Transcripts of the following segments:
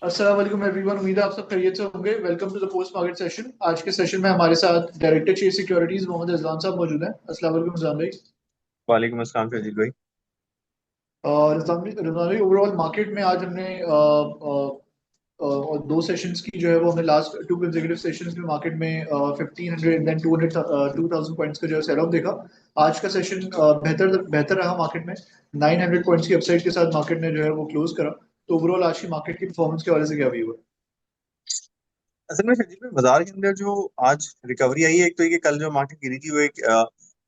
अस्सलाम वालेकुम एवरीवन। उम्मीद है आप सब खैरियत से होंगे। Welcome to the post market session. आज के सेशन में हमारे साथ director chief securities Mohammad Rizwan sahab मौजूद हैं। अस्सलाम वालेकुम रिजवान भाई। वालेकुम अस्सलाम शजील भाई। रिजवान भाई, ओवरऑल मार्केट में आज हमने और दो सेशंस की जो है वो हमने लास्ट टू कंसेक्यूटिव सेशंस में मार्केट में 1500 देन 2000 पॉइंट्स का जो है सेल ऑफ देखा। आज का सेशन बेहतर बेहतर रहा मार्केट में। 900 पॉइंट्स की अपसाइड के साथ मार्केट ने जो है वो क्लोज करा। तो ओवरऑल आज की मार्केट की परफॉर्मेंस के हवाले से क्या व्यू है? असल में शजील भाई, बाजार के अंदर जो आज रिकवरी आई है, एक तो ये कि कल जो मार्केट गिरी थी वो एक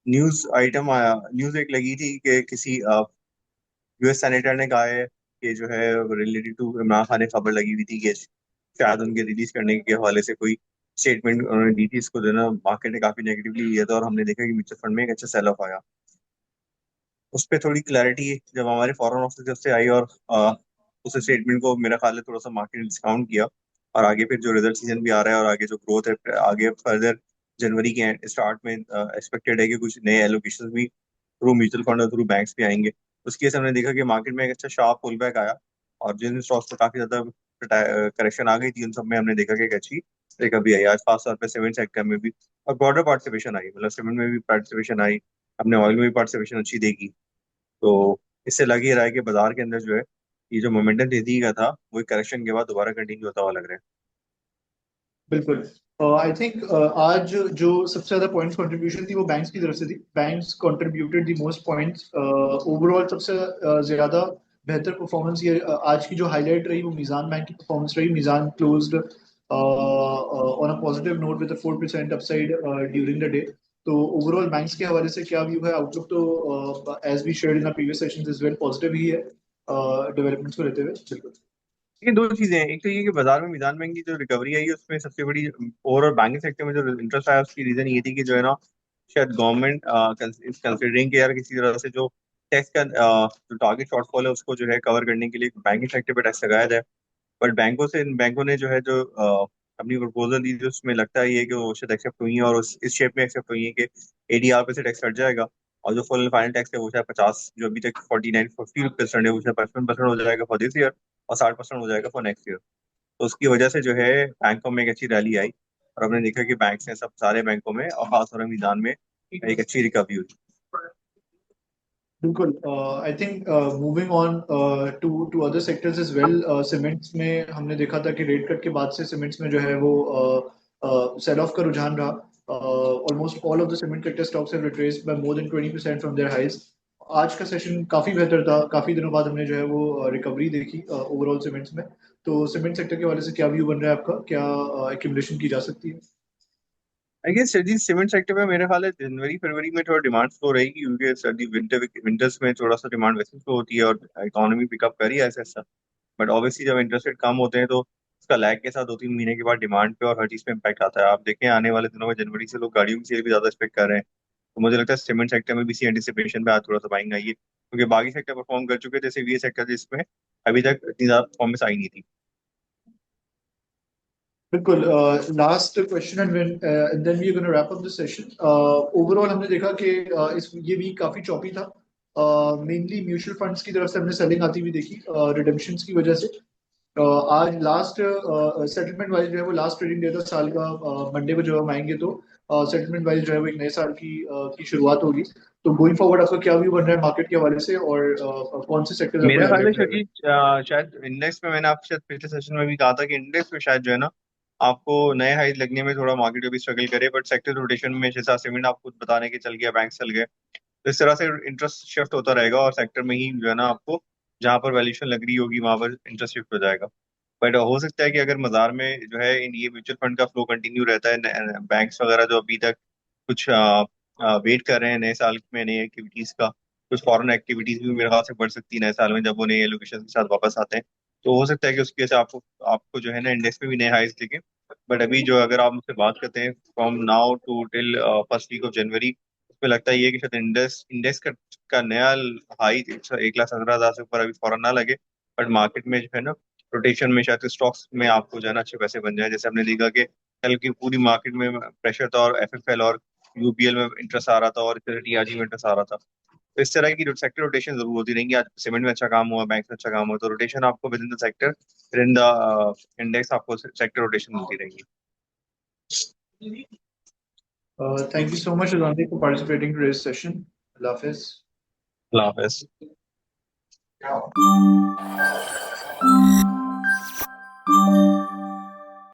न्यूज आइटम आया, न्यूज एक लगी थी कि किसी यूएस सेनेटर ने कहा है कि जो है रिलेटेड टू इमरान खान ने खबर लगी हुई थी कि शायद उनके रिलीज करने के हवाले से कोई स्टेटमेंट उन्होंने दी थी। इसको जो है ना मार्केट ने काफी नेगेटिवली लिया था और हमने देखा कि म्यूचुअल फंड में एक अच्छा सेल ऑफ आया। उस पर थोड़ी क्लैरिटी जब हमारे फॉरेन ऑफिस जब से आई और उस स्टेटमेंट को मेरा ख्याल है थोड़ा सा मार्केट ने डिस्काउंट किया। और आगे फिर जो रिजल्ट सीजन भी आ रहा है और आगे जो ग्रोथ है आगे फर्दर जनवरी के स्टार्ट में एक्सपेक्टेड है कि कुछ नए एलोकेशन भी थ्रू म्यूचुअल फंड और थ्रू बैंक्स भी आएंगे। उसकी वजह से हमने देखा कि मार्केट में एक अच्छा शार्प पुल बैक आया और जिन स्टॉक्स पर काफी ज्यादा करेक्शन आ गई थी उन सब में हमने देखा कि एक अच्छी रिकवरी आई। आज खास तौर पर सीमेंट सेक्टर में भी और ब्रॉडर पार्टिसिपेशन आई, मतलब सीमेंट में भी पार्टिसिपेशन आई, अपने ऑयल में भी पार्टिसिपेशन अच्छी देगी। तो इससे लग ही रहा है कि बाजार के अंदर जो है ये जो मोमेंटम तेजी का था वो करेक्शन के बाद दोबारा कंटिन्यू होता हुआ लग रहा है। बिल्कुल। आई थिंक आज जो सबसे ज्यादा पॉइंट्स कंट्रीब्यूशन थी वो बैंक्स की तरफ से थी। Banks contributed the most points. Overall सबसे ज्यादा बेहतर परफॉर्मेंस ये आज की जो हाईलाइट रही वो मीज़ान बैंक की परफॉर्मेंस रही। Meezan closed on a positive note with 4% upside during the day. तो ओवरऑल बैंक्स के हवाले से क्या व्यू है? आउटलुक तो as we shared in previous sessions is well positive ही है डेवलपमेंट्स को लेते हुए। बिल्कुल। लेकिन दो चीजें हैं, एक तो ये कि बाजार में मीज़ान बैंक की जो रिकवरी आई है उसमें सबसे बड़ी ओवरऑल बैंकिंग सेक्टर में जो इंटरेस्ट आया उसकी रीजन ये थी कि जो है ना शायद गवर्नमेंट कंसिडरिंग कि यार किसी तरह से जो टैक्स का जो टारगेट शॉर्टफॉल है उसको जो है कवर करने के लिए बैंकिंग सेक्टर पे टैक्स लगाया जाए। बट बैंकों ने जो है जो अपनी प्रपोजल दी थी उसमें लगता है ये कि वो शायद एक्सेप्ट हुई है और इस शेप में एक्सेप्ट हुई है कि एडीआर पे से टैक्स कट जाएगा और जो फुल फाइनल टैक्स है वो शायद 50, जो अभी तक 49-50% है वो शायद 55% हो जाएगा फॉर दिस ईयर और 60% हो जाएगा फॉर नेक्स्ट ईयर। तो उसकी वजह से जो है बैंकों में एक अच्छी रैली आई और हमने देखा कि बैंक ने सब सारे बैंकों में और खासतौर से मीजान में एक अच्छी रिकवरी हुई। बिल्कुल। I think moving on to other sectors is well. Cements में हमने देखा था कि रेट कट के बाद से सीमेंट्स में जो है वो सेल ऑफ का रुझान रहा। Almost all of the cement sector stocks have retraced by more than 20% from their highs. आज का सेशन काफी बेहतर था। काफी दिनों बाद हमने जो है वो रिकवरी देखी ओवरऑल सीमेंट्स में। तो सीमेंट सेक्टर के हवाले से क्या व्यू बन रहा है आपका? क्या एक्यूमुलेशन की जा सकती है? आई गेस सर्दी सीमेंट सेक्टर में मेरा ख्याल है जनवरी फरवरी में थोड़ा डिमांड स्लो रहेगी क्योंकि सर्दी विंटर्स में थोड़ा सा डिमांड वैसे स्लो होती है और इकोनॉमी पिकअप करी है ऐसा ऐसा। बट ऑब्वियसली जब इंटरेस्ट रेट कम होते हैं तो उसका लैग के साथ 2-3 महीने के बाद डिमांड पे और हर चीज पे इम्पैक्ट आता है। आप देखें आने वाले दिनों में जनवरी से लोग गाड़ियों की सेल भी ज्यादा एक्सपेक्ट कर रहे हैं। तो मुझे लगता है सीमेंट सेक्टर में भी इसी एंटिसिपेशन पे आज थोड़ा सा बाइंग आई है क्योंकि बाकी सेक्टर परफॉर्म कर चुके थे, जैसे ये सेक्टर जिसमें अभी तक इतनी ज्यादा परफॉर्मेंस आई नहीं थी। बिल्कुल। Last question and then we are gonna wrap up the session. Overall हमने देखा कि इस ये वीक काफी चॉपी था। मेनली म्यूचुअल फंड्स की तरफ से हमने सेलिंग आती हुई देखी रिडेम्पशंस की वजह से। आज लास्ट सेटलमेंट वाइज जो है वो लास्ट ट्रेडिंग डे था साल का। मंडे को जब हम आएंगे तो सेटलमेंट वाइज जो है वो एक नए साल की शुरुआत होगी। तो गोइंग फॉरवर्ड आपका क्या व्यू बन रहा है मार्केट के हवाले से और कौन से सेक्टर आपको मेरा ख्याल है हाईलाइट रहेगा? शकील शायद इंडेक्स में मैंने आपसे शायद पिछले सेशन में भी कहा था कि इंडेक्स में शायद जो है ना आपको नए हाइज लगने में थोड़ा मार्केट अभी स्ट्रगल करे, बट सेक्टर रोटेशन में जैसा सीमेंट आपको बताने के चल गया, बैंक चल गए, तो इस तरह से इंटरेस्ट शिफ्ट होता रहेगा और सेक्टर में ही जो है ना आपको जहां पर वैल्यूएशन लग रही होगी वहां पर इंटरेस्ट शिफ्ट हो जाएगा। बट हो सकता है कि अगर बाजार में जो है इन ये म्यूचुअल फंड का फ्लो कंटिन्यू रहता है, बैंक्स वगैरह जो अभी तक कुछ वेट कर रहे हैं नए साल में नई एक्टिविटीज का, कुछ फॉरेन एक्टिविटीज भी मेरे ख्याल से बढ़ सकती है नए साल में जब वो नए एलोकेशन के साथ वापस आते हैं। तो हो सकता है कि उसकी वजह से आपको आपको जो है ना इंडेक्स में भी नए हाइस दिखे। बट अभी जो अगर आप मुझसे बात करते हैं from now to till first week of January, उसमें लगता है ये कि शायद इंडेक्स इंडेक्स का नया हाई 1,17,000 से ऊपर अभी फौरन ना लगे। बट मार्केट में जो है ना रोटेशन में शायद स्टॉक्स में आपको जो है ना अच्छे पैसे बन जाए, जैसे हमने देखा कि कल की पूरी मार्केट में प्रेशर था और एफएफएल और यूपीएल में इंटरेस्ट आ रहा था और टीआरजी में इंटरेस्ट आ रहा था। तो इस तरह की सेक्टर रोटेशन जरूर होती रहेंगी। आज सीमेंट में अच्छा काम हुआ, बैंक में अच्छा काम हुआ, तो रोटेशन आपको with in the sector, with in the index आपको सेक्टर रोटेशन होती रहेंगी। Thank you so much, Adani, for participating in today's session. Allah Hafiz. Allah Hafiz. Thank you.